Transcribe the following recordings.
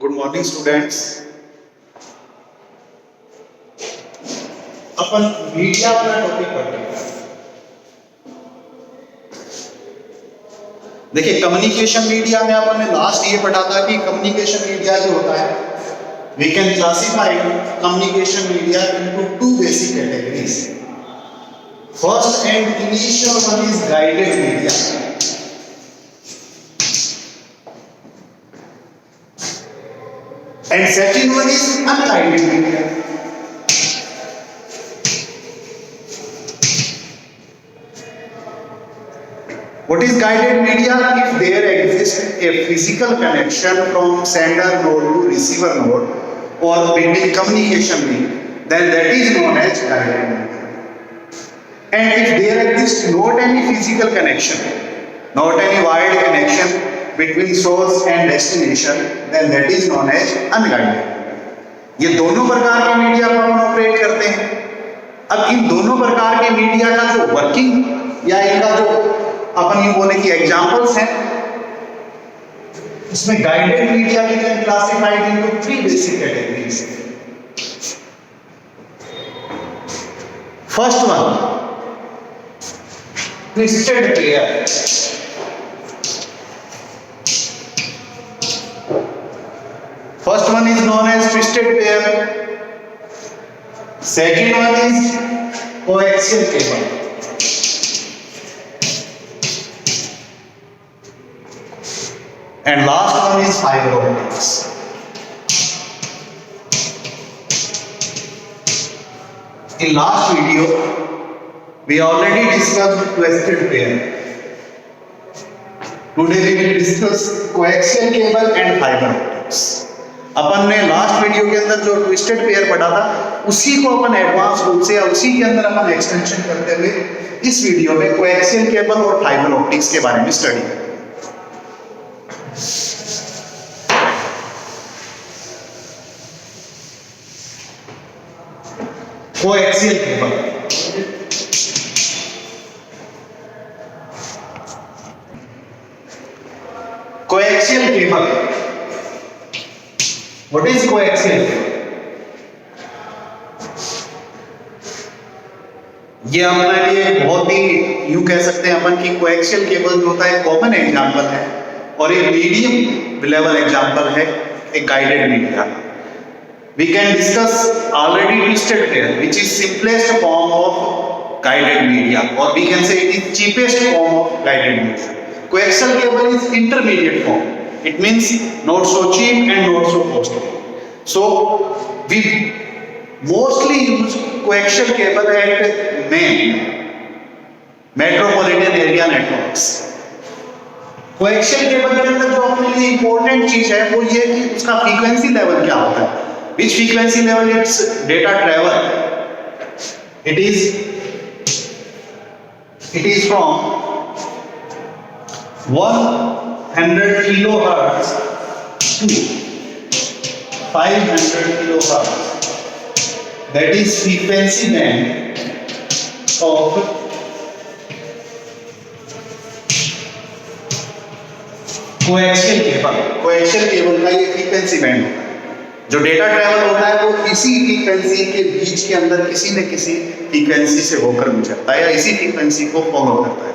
Good morning students. अपन media वाला topic पढ़ते हैं। देखिए, कम्युनिकेशन मीडिया में अपन ने लास्ट ये पढ़ा था कि कम्युनिकेशन मीडिया जो होता है, we can classify communication media into two basic categories. First and initial one is guided media, and second one is unguided media. What is guided media? If there exists a physical connection from sender node to receiver node or between communication link, then that is known as guided media. And if there exists not any physical connection, not any wired connection between source and destination, then that is known as unguided। ये दोनों प्रकार के media को हम operate करते हैं। अब इन दोनों प्रकार के मीडिया का जो वर्किंग या इनका जो अपन ये बोले कि एग्जांपल्स हैं, इसमें गाइडेड मीडिया भी can classified into three basic categories. First one, twisted pair. First one is known as twisted pair. Second one is coaxial cable. And last one is fiber optics. In last video, we already discussed twisted pair. Today we will discuss coaxial cable and fiber optics. अपन ने last video के अंदर जो twisted pair पढ़ा था, उसी को अपन advance रूप से या उसी के अंदर अपन एक्सटेंशन करते हुए इस वीडियो में कोएक्सियल केबल और फाइबर ऑप्टिक्स के बारे में स्टडी करेंगे। Coaxial cable, coaxial cable, What is coaxial cable? ये हमारे लिए बहुत ही यूं कह सकते हैं अपन की कोएक्सियल केबल जो होता है कॉमन एग्जांपल है और ये मीडियम लेवल एग्जांपल है एक guided media. We can discuss already twisted pair, which is simplest form of guided media, or we can say it is cheapest form of guided media. Coaxial cable is intermediate form. It means not so cheap and not so costly. So we mostly use coaxial cable at main metropolitan area networks. Coaxial cable के अंदर जो अपने लिए important चीज है वो ये कि उसका frequency level क्या होता है, which frequency level its data travel. It is from 100 kilohertz to 500 kilohertz. That is frequency band of coaxial cable. Coaxial cable का ये frequency band होता है। जो डेटा ट्रैवल होता है वो इसी फ्रीक्वेंसी के बीच के अंदर किसी न किसी फ्रीक्वेंसी से होकर गुजरता है या इसी फ्रीक्वेंसी को फॉलो करता है।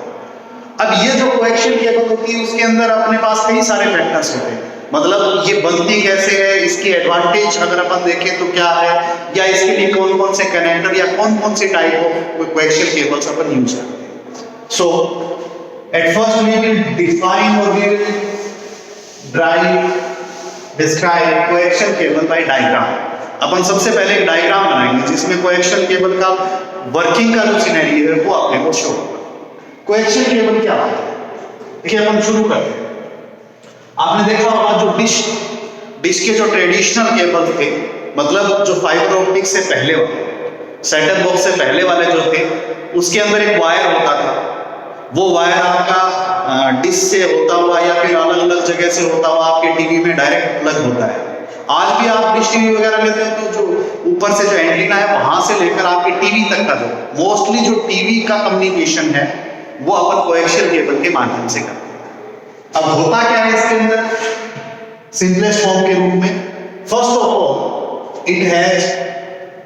अब ये जो कोएक्सियल केबल होती है उसके अंदर अपने पास कई सारे फैक्टर्स होते हैं। मतलब ये बनती कैसे है, इसकी एडवांटेज अगर अपन देखें तो क्या है, या इसके लिए कौन कौन से कनेक्टर या कौन कौन से टाइप ऑफ कोएक्सियल केबल्स अपन यूज करते हैं। So at first we will define और we will describe coaxial cable by diagram. अपन सबसे पहले एक डायग्राम बनाएंगे जिसमें कोएक्सियल केबल का वर्किंग का जो सिनेरियो है वो अपने को शो होगा। कोएक्सियल केबल क्या होता है, देखिए अपन शुरू करते हैं। आपने देखा होगा जो डिश के जो ट्रेडिशनल केबल थे, मतलब जो फाइबर ऑप्टिक से पहले वाले, सेटअप बॉक्स से पहले वाले जो थे, उसके अंदर एक वायर होता था। वो वायर आपका डिश से होता हुआ या फिर अलग अलग जगह से होता हुआ आपके टीवी में डायरेक्ट प्लग होता है। आज भी आप डिश टीवी वगैरह लेते हैं तो जो ऊपर से जो एंटीना है वहां से लेकर आपके टीवी तक का जो मोस्टली जो टीवी का कम्युनिकेशन है वो अपन कोएक्सियल केबल के माध्यम से करते हैं। अब होता क्या है इसके अंदर, सिंपलेस्ट फॉर्म के रूप में, first of all it has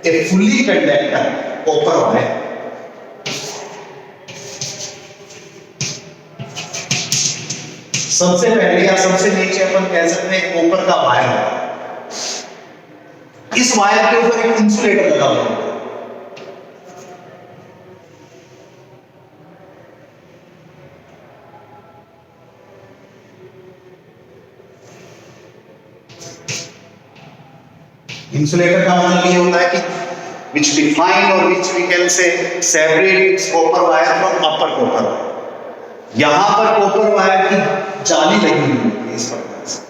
a fully conductor copper wire. सबसे पहले या सबसे नीचे अपन कह सकते हैं कॉपर का वायर है। इस वायर के ऊपर एक इंसुलेटर लगा हुआ है। इंसुलेटर का मतलब ये होता है कि which define or which we can say separate its copper wire from upper copper wire। यहां पर कॉपर वायर की जाली लगी हुई है इस प्रकार से।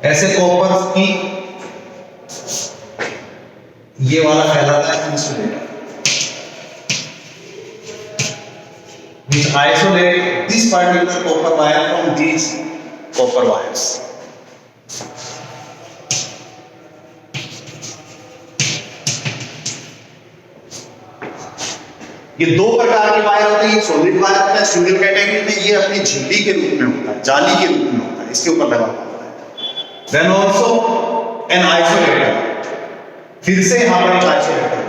ऐसे कॉपर की ये वाला कहलाता है insulator, which isolate this particular copper wire from these copper wires। ये दो प्रकार के वायर होते हैं, सॉलिड वायर होता है सिंगल कैटेगरी में, ये अपनी झिल्ली के रूप में होता है, जाली के रूप में होता है, इसके ऊपर लगा होता है। Then also an isolator, फिर से यहां पर एक आइसोलेटर।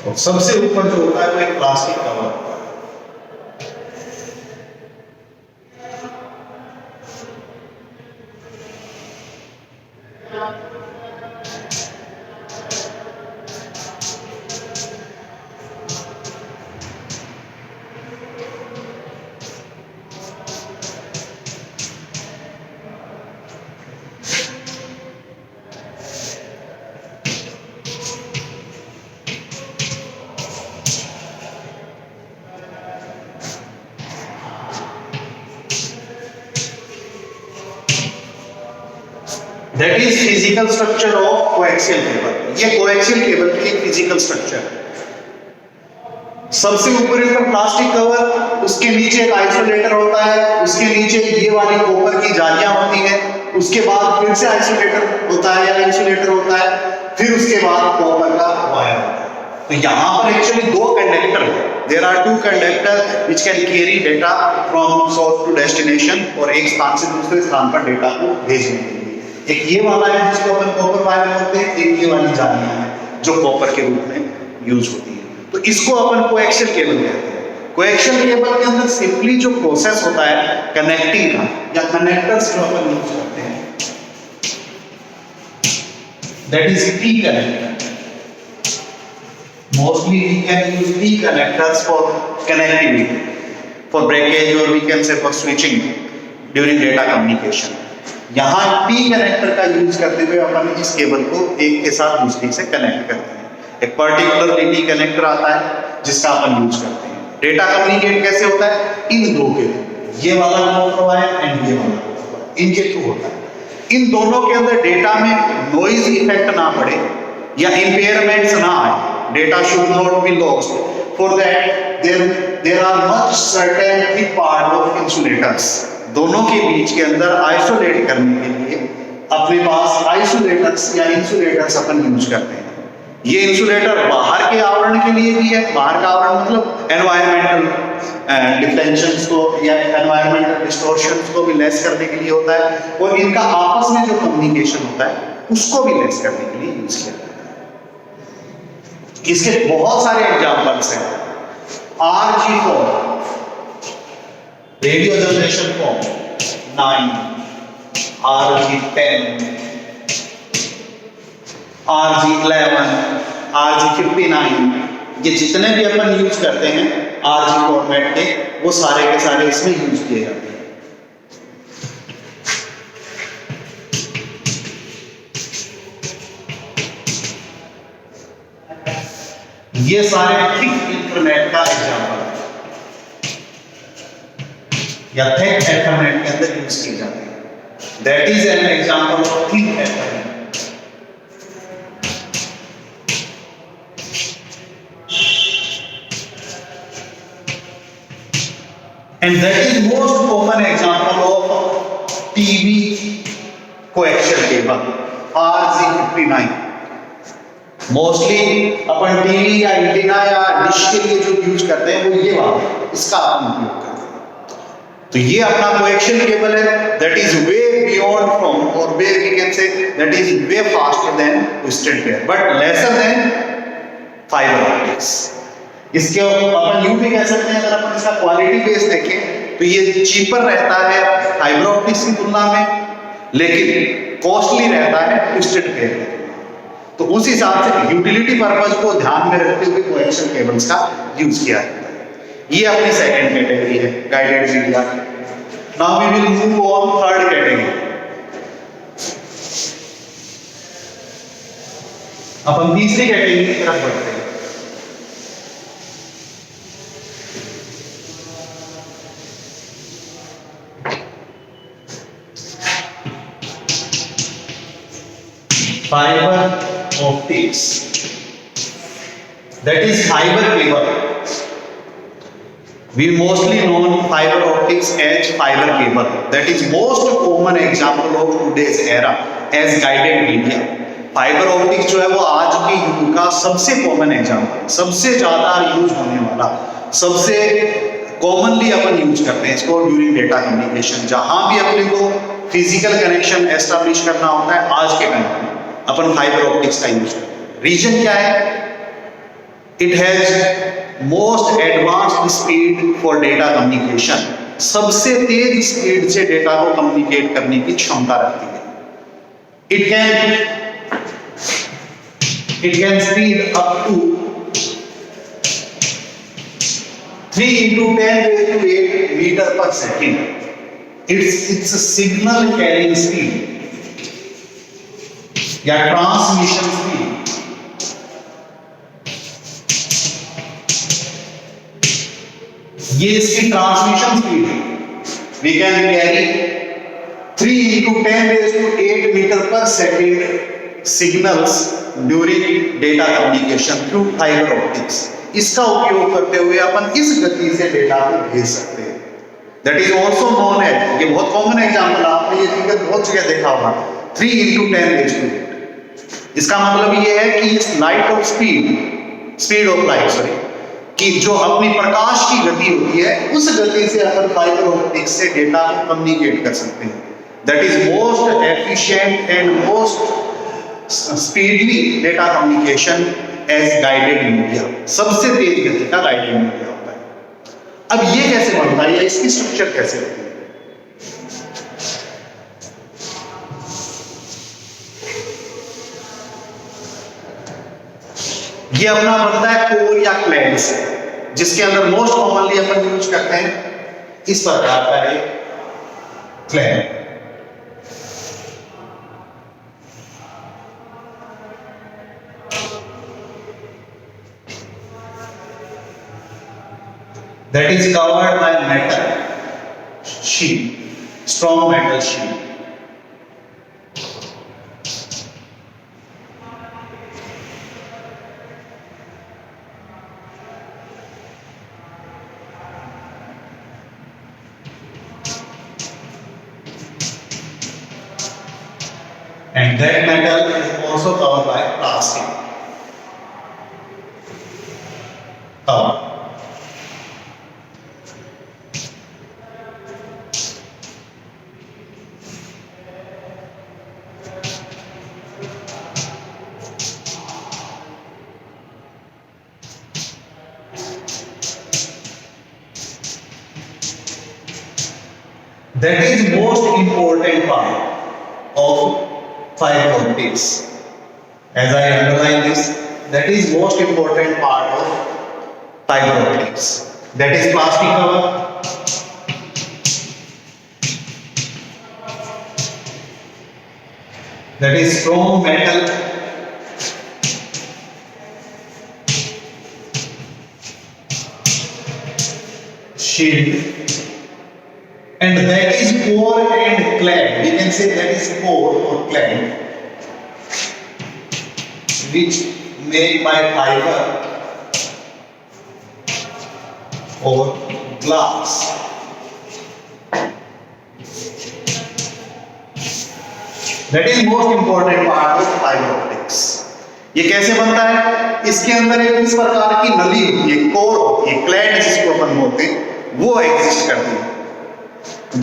और सबसे ऊपर जो होता है वो एक प्लास्टिक कवर होता है। That is physical structure of coaxial cable। ये coaxial cable की फिजिकल स्ट्रक्चर है। सबसे ऊपर एक प्लास्टिक कवर, उसके नीचे एक आइसोलेटर होता है, उसके नीचे ये वाली कॉपर की जालियां होती हैं, उसके बाद फिर से आइसोलेटर होता है या इंसुलेटर होता है, फिर उसके बाद कॉपर का वायर होता है। तो यहाँ पर एक्चुअली दो कंडक्टर है। There are two conductor which can carry data from source to destination, और एक स्थान से दूसरे स्थान पर डेटा को भेजने के लिए। एक ये वाला है जिसको अपन कॉपर वायर बोलते हैं, एक ये वाली जालियां हैं जो कॉपर के रूप में यूज होती है। तो इसको अपन कोएक्सियल केबल कहते हैं। कोएक्सियल केबल के अंदर सिंपली जो प्रोसेस होता है कनेक्टिंग का, या कनेक्टर्स जो अपन यूज करते हैं, that is T connector. Mostly we can use T connectors for connectivity, for breakage, और we can say for switching during data communication. यहाँ टी कनेक्टर का यूज करते हुए अपन इस केबल को एक के साथ दूसरे से कनेक्ट करते हैं। एक पर्टिकुलर टी कनेक्टर आता है जिसका अपन यूज करते हैं। डेटा कम्युनिकेट कैसे होता है? इन दो के थ्रू, ये वाला कॉपर वायर एंड ये वाला कॉपर वायर, इनके थ्रू होता है। इन दोनों के अंदर डेटा में नॉइज इफेक्ट ना पड़े या इंपेयरमेंट्स ना आए, data should not be lost. For that there are much certain thick part of insulators. दोनों के बीच के अंदर आइसोलेट करने के लिए अपने पास आइसोलेटर्स या इंसुलेटर्स अपन यूज करते हैं। ये इंसुलेटर बाहर के आवरण के लिए भी है। बाहर का आवरण मतलब एनवायरमेंटल डिफरेंशियल्स को या एनवायरमेंटल डिस्टॉर्शंस को भी लेस करने के लिए होता है, और इनका आपस में जो कम्युनिकेशन होता है उसको भी लेस करने के लिए यूज किया जाता है। इसके बहुत सारे एग्जांपल्स हैं। RG4 radio generation form 9, RG10, RG11, RG59, ये जितने भी अपन यूज करते हैं RG फॉर्मेट के, वो सारे के सारे इसमें यूज किए जाते हैं। ये सारे थिक इंटरनेट का एग्जांपल है या थिक एथरनेट के अंदर यूज किए जाते हैं। That is an example of thick Ethernet. And that is most common example of TV coaxial cable RZ59। Mostly अपन टीवी या एंटीना या डिश के लिए जो यूज करते हैं वो ये वाला, इसका अपन उपयोग करते हैं। तो ये अपना कोएक्शियल केबल है that is way beyond from और way we can say that is way faster than twisted pair but lesser than fibre optics. इसके अपन यूं भी कह सकते हैं, अगर अपन इसका क्वालिटी बेस देखें तो ये चीपर रहता है फाइबर ऑप्टिक्स की तुलना में, लेकिन कॉस्टली रहता है ट्विस्टेड पेयर की। तो उस हिसाब से यूटिलिटी पर्पस को ध्यान में रखते हुए कोएक्शियल केबल्स का यूज किया जाता है। ये अपनी सेकंड कैटेगरी है guided media. Now we will move on third category. अपन तीसरी कैटेगरी की तरफ बढ़ते हैं। Fibre optics, that is fiber cable. We mostly know fiber optics as fiber cable. That is most common example of today's era as guided media. Fibre optics जो है वो आज के युग का सबसे कॉमन एग्जाम्पल, सबसे ज्यादा यूज होने वाला, सबसे कॉमनली अपन यूज करते हैं इसको ड्यूरिंग डेटा कम्युनिकेशन। जहां भी अपने को फिजिकल कनेक्शन एस्टैब्लिश करना होता है आज के टाइम में अपन फाइबर ऑप्टिक्स का यूज करते हैं। रीजन क्या है? It has most advanced speed for data communication. सबसे तेज स्पीड से डेटा को कम्युनिकेट करने की क्षमता रखती है। It can speed up to 3 into 10⁸ metre per second. Its signal carrying speed या ट्रांसमिशन स्पीड ये इसकी ट्रांसमिशन स्पीड है। We can carry 3 into 10⁸ metre per second signals during data communication through fibre optics. इसका उपयोग करते हुए अपन इस गति से डेटा को भेज सकते हैं। That is also known as, ये बहुत कॉमन एग्जाम्पल, आपने ये फिगर बहुत जगह देखा होगा, 3 into 10⁸। इसका मतलब ये है कि इस light of speed of light sorry कि जो अपनी प्रकाश की गति होती है उस गति से अपन फाइबर ऑप्टिक्स से डेटा को कम्युनिकेट कर सकते हैं। That is most efficient and most speedly data communication as guided media. सबसे तेज गति का गाइडेड मीडिया होता है। अब ये कैसे बनता है या इसकी स्ट्रक्चर कैसे होती है? ये अपना बनता है कोर या क्लैड से, जिसके अंदर मोस्ट कॉमनली अपन यूज करते हैं इस प्रकार का एक clad. that is covered by metal sheet, strong metal sheet. And that metal is also covered by plastic cover. That is most important part of fiber optics. As I underline this, that is most important part of fiber optics. That is plastic cover. that is from metal shield, and that is core and clad. We can say that is core or clad, which made by fiber or glass. That is most important part of fiber optics. ये कैसे बनता है? इसके अंदर एक इस प्रकार की नली होती है, कोर होती है, क्लैड जिसको अपन बोलते हैं, वो एग्जिस्ट करती है,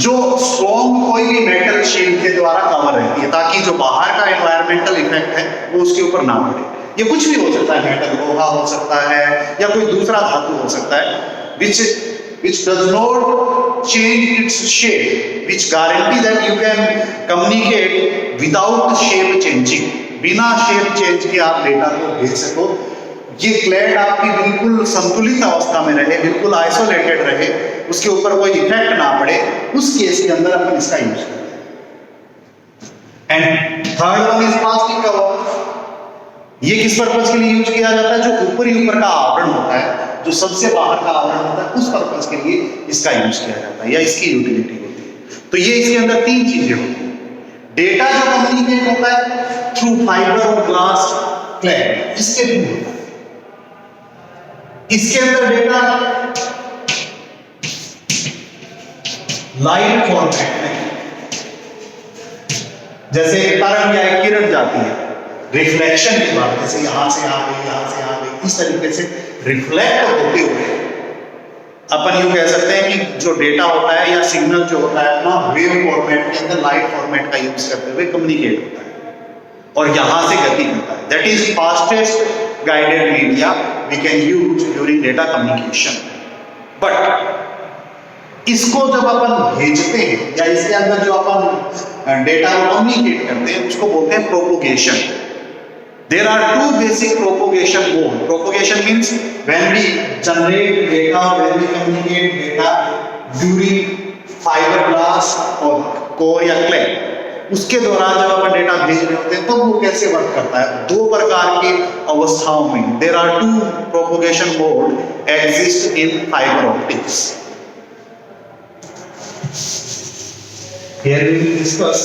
जो स्ट्रॉन्ग कोई भी मेटल शील्ड के द्वारा कवर रहती है, ताकि जो बाहर का एनवायरमेंटल इफेक्ट है वो उसके ऊपर ना पड़े। ये कुछ भी हो सकता है, मेटल लोहा हो सकता है या कोई दूसरा धातु हो सकता है, which does not change its shape, which guarantee that you can communicate without shape changing, बिना शेप चेंज के आप डेटा को भेज सको। ये क्लैड आपकी बिल्कुल संतुलित अवस्था में रहे, बिल्कुल आइसोलेटेड रहे, उसके ऊपर कोई इफेक्ट ना पड़े, उस केस के अंदर अपन इसका यूज करते हैं। And third one is plastic cover. ये किस पर्पज के लिए यूज किया जाता है? जो ऊपर का आवरण होता है, जो सबसे बाहर का आवरण होता है, उस पर्पज के लिए इसका यूज किया जाता है या इसकी यूटिलिटी होती है। तो ये इसके अंदर तीन चीजें होती हैं। डेटा जो कम्युनिकेट होता है थ्रू फाइबर और ग्लास क्लैड, इसके थ्रू होता है। इसके अंदर डेटा लाइट फॉर्मेट में, जैसे तरंग या किरण जाती है, रिफ्लेक्शन की बात, जैसे यहां से आ गई, यहां से आ गई, इस तरीके से रिफ्लेक्ट होते हुए अपन यूं कह सकते हैं कि जो डेटा होता है या सिग्नल जो होता है अपना वेव फॉर्मेट के अंदर लाइट फॉर्मेट का यूज करते हुए कम्युनिकेट होता है और यहां से गति करता है। That is fastest guided media we can use during data communication. But इसको जब अपन भेजते हैं या इसके अंदर जो अपन डेटा को कम्युनिकेट करते हैं उसको बोलते हैं propagation. There are two basic propagation modes. Propagation means when we generate data, when we communicate data during fiberglass or core या clay, उसके दौरान जब अपन डेटा भेज रहे होते हैं तो वो कैसे वर्क करता है? दो प्रकार की अवस्थाओं में there are two propagation modes exist in fiber optics. Here we will discuss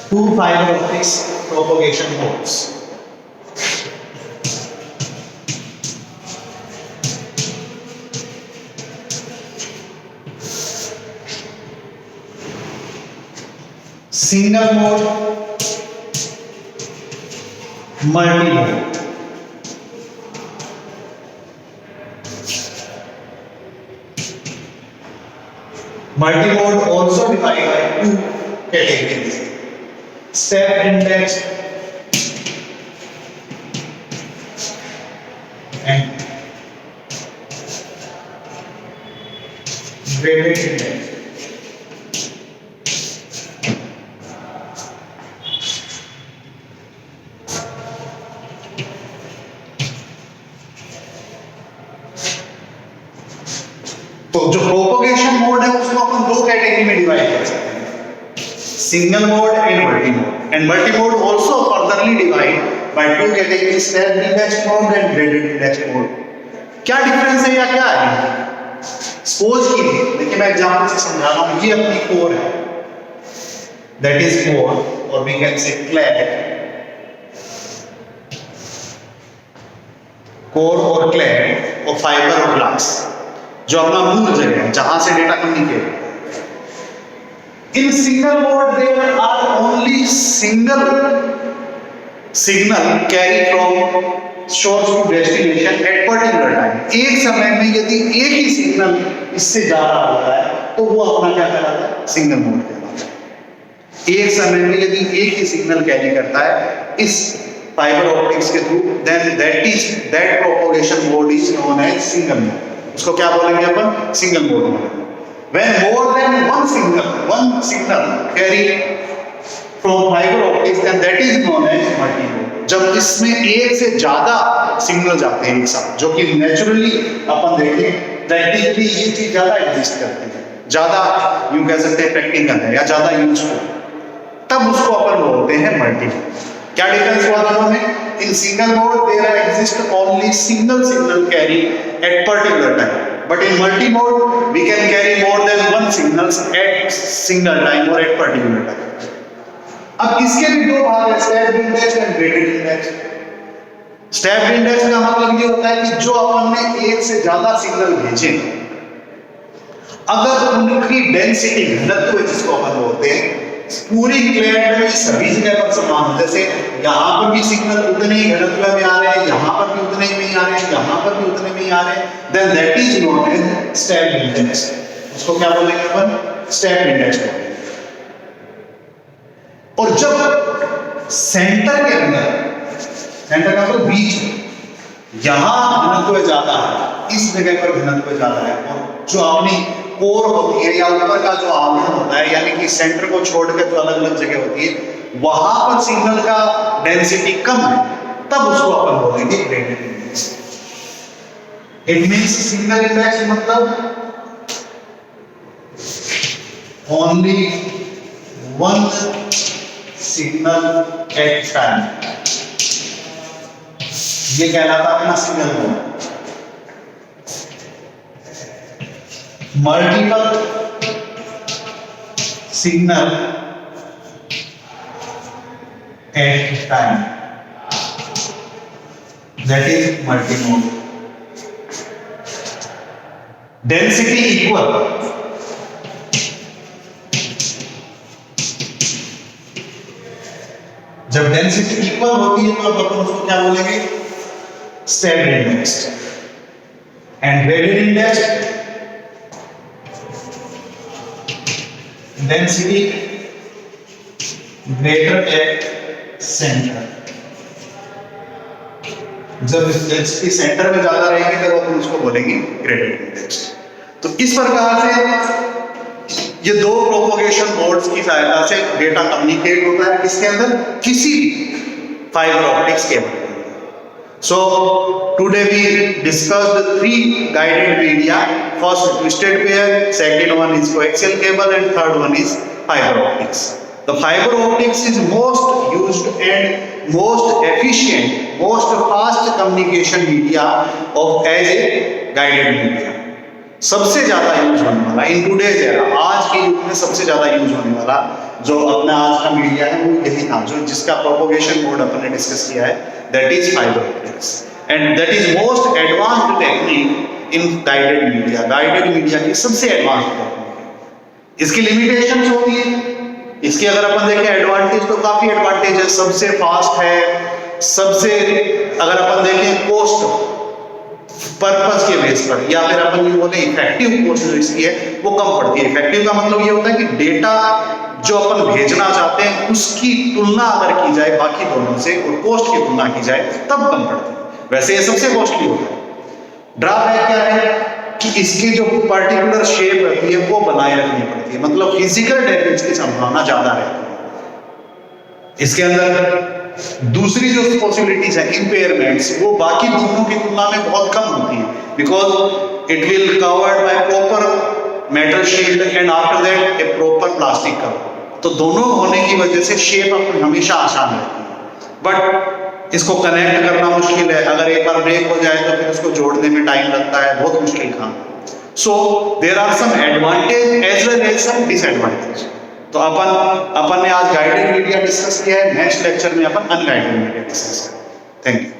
two fiber optics propagation modes. Single mode, multi mode. Multi mode also divided by two categories. Step index and graded index. तो जो propagation mode है उसको अपन दो category में divide कर सकते हैं, single mode and multi mode. And multi-mode also furtherly divide by two categories, step index mode and graded index mode. क्या डिफरेंस है या क्या है? सपोज कीजिए, देखिए मैं एग्जांपल से समझा रहा हूँ, ये अपनी कोर है, that is core or we can say clad, core और clad और फाइबर और ग्लास, जो अपना मूल जगह है जहां से data communicate. In single mode there are only single signal carry from source to destination at particular time. एक समय में यदि एक ही सिग्नल इससे जा रहा होता है तो वो अपना क्या कहलाता है? सिंगल मोड कहलाता है। एक समय में यदि एक ही सिग्नल कैरी करता है इस फाइबर ऑप्टिक्स के through, then that propagation mode is known as single mode. उसको क्या बोलेंगे अपन? सिंगल मोड बोलेंगे। When more than one signal carry from fiber optics, then that is known as multi-mode. जब इसमें एक से ज्यादा सिग्नल जाते हैं एक साथ, जो कि नेचुरली अपन देखें प्रैक्टिकली ये चीज ज्यादा एग्जिस्ट करती है, ज्यादा यूं कह सकते हैं प्रैक्टिकल है या ज्यादा यूजफुल, तब उसको अपन बोलते हैं मल्टी मोड। क्या डिफरेंस हुआ दोनों में? In single mode there exist only single signal carry at particular time, but in multi mode we can carry more than one signals at single time और एट पर्टिकुलर टाइम। अब इसके भी दो भाग है, stepped index and graded index. Stepped index का मतलब ये होता है कि जो अपन ने एक से ज्यादा सिग्नल भेजे, अगर उनकी डेंसिटी घनत्व जिसको अपन बोलते हैं पूरी क्लैड में सभी जगह पर समान हो, जैसे यहाँ पर भी सिग्नल उतने ही घनत्व में आ रहे हैं, यहाँ पर भी उतने ही में आ रहे हैं, यहाँ पर भी उतने में ही आ रहे हैं, then that is known as stepped index. उसको क्या बोलेंगे अपन? स्टेप्ड इंडेक्स बोलेंगे। और जब सेंटर के अंदर, सेंटर का मतलब बीच, यहां घनत्व ज्यादा है, इस जगह पर घनत्व ज्यादा है, और जो अपनी कोर होती है या ऊपर का जो आवरण होता है, यानी कि सेंटर को छोड़कर जो अलग अलग जगह होती है, वहां पर सिग्नल का डेंसिटी कम है, तब उसको अपन बोलेंगे graded index. It means single index मतलब only one signal at time, ये कहलाता अपना single mode. Multiple signal at time, that is multi mode. Density equal, जब डेंसिटी इक्वल होती है तो अब अपन उसको क्या बोलेंगे? Stepped index. And graded index, density greater at centre, जब डेंसिटी सेंटर में ज्यादा रहेगी तब अपन उसको बोलेंगे ग्रेडेड इंडेक्स। तो इस प्रकार से ये दो प्रोपोगेशन मोड्स की सहायता से डेटा कम्युनिकेट होता है, किसके अंदर? किसी भी fibre optics cable. So today we discussed three guided media. First twisted pair, second one is coaxial cable, and third one is fiber optics. The fiber optics is most used and most efficient, most fast communication media of as a guided media. सबसे ज्यादा use होने वाला in today's era, आज के युग में सबसे ज्यादा यूज होने वाला जो अपना आज का मीडिया है वो यही था, जो जिसका प्रोपोगेशन मोड अपन ने डिस्कस किया है, that is fibre optics. And that is most advanced technique in guided media. Guided media की सबसे एडवांस्ड टेक्निक है। इसकी लिमिटेशंस होती है, इसके अगर अपन देखें एडवांटेज तो काफी एडवांटेज है, सबसे फास्ट है, सबसे अगर अपन देखें कॉस्ट पर्पस के बेस पर, या फिर अपन ये बोले इफेक्टिव कॉस्ट जो इसकी है वो कम पड़ती है। इफेक्टिव का मतलब ये होता है कि डेटा जो अपन भेजना चाहते हैं उसकी तुलना अगर की जाए बाकी दोनों से और कॉस्ट की तुलना की जाए तब कम पड़ती है। वैसे ये सबसे कॉस्टली होता है। ड्रॉबैक क्या है कि इसकी जो पर्टिकुलर शेप रहती है वो बनाए रखनी पड़ती है, मतलब फिजिकल डैमेज की संभावना ज्यादा रहती है। इसके अंदर दूसरी जो पॉसिबिलिटीज है इंपेयरमेंट्स, वो बाकी दोनों की तुलना में बहुत कम होती है, because it will covered by proper metal shield and after that A proper plastic cover. तो दोनों होने की वजह से शेप अपनी हमेशा आसान रहती है, बट इसको कनेक्ट करना मुश्किल है। अगर एक बार ब्रेक हो जाए तो फिर उसको जोड़ने में टाइम लगता है, बहुत मुश्किल काम। So there are some advantage as well as some disadvantage. तो अपन ने आज गाइडेड मीडिया डिस्कस किया है, नेक्स्ट लेक्चर में अपन अनगाइडेड मीडिया डिस्कस करेंगे। Thank you.